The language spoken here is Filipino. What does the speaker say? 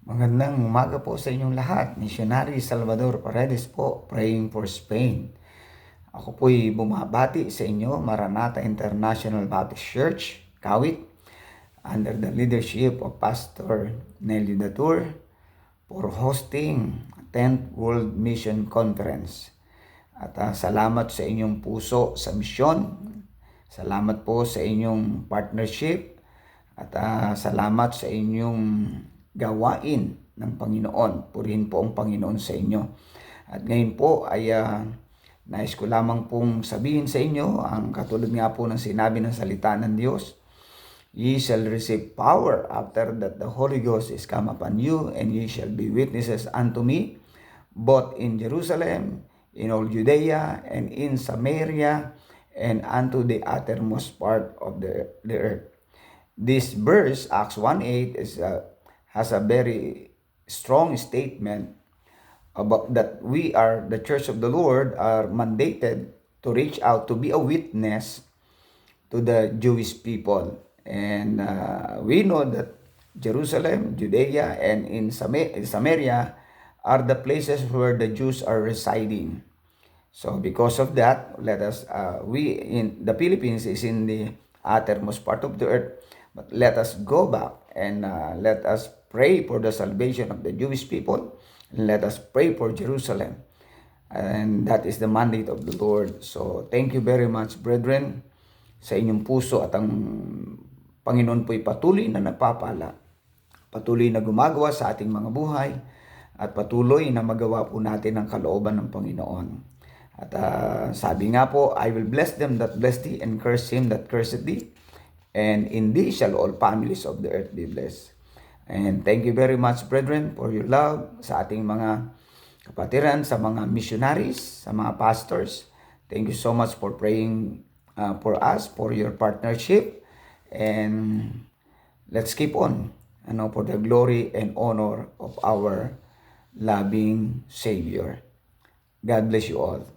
Magandang umaga po sa inyong lahat. Missionary Salvador Paredes po, praying for Spain. Ako po'y bumabati sa inyo, Maranatha International Baptist Church, Kawit, under the leadership of Pastor Nelly Datur, for hosting 10th World Mission Conference. At salamat sa inyong puso sa misyon. Salamat po sa inyong partnership. At salamat sa inyong gawain ng Panginoon. Purihin po ang Panginoon sa inyo. At ngayon po ay nais ko lamang pong sabihin sa inyo ang katulad nga po ng sinabi ng salita ng Diyos. Ye shall receive power after that the Holy Ghost is come upon you, and ye shall be witnesses unto me, both in Jerusalem, in all Judea, and in Samaria, and unto the uttermost part of the earth. This verse, Acts 1:8, has a very strong statement about that we are, the Church of the Lord, are mandated to reach out, to be a witness to the Jewish people. And we know that Jerusalem, Judea, and in Samaria are the places where the Jews are residing. So because of that, let us, we in the Philippines is in the uttermost part of the earth, but let us go back and let us pray for the salvation of the Jewish people, and let us pray for Jerusalem. And that is the mandate of the Lord. So thank you very much, brethren, sa inyong puso, at ang Panginoon po'y patuloy na nagpapala, patuloy na gumagawa sa ating mga buhay, at patuloy na magawa po natin ang kalooban ng Panginoon. At sabi nga po, I will bless them that bless thee, and curse him that curseth thee. And in thee shall all families of the earth be blessed. And thank you very much, brethren, for your love sa ating mga kapatiran, sa mga missionaries, sa mga pastors. Thank you so much for praying for us, for your partnership. And let's keep on, for the glory and honor of our loving Savior. God bless you all.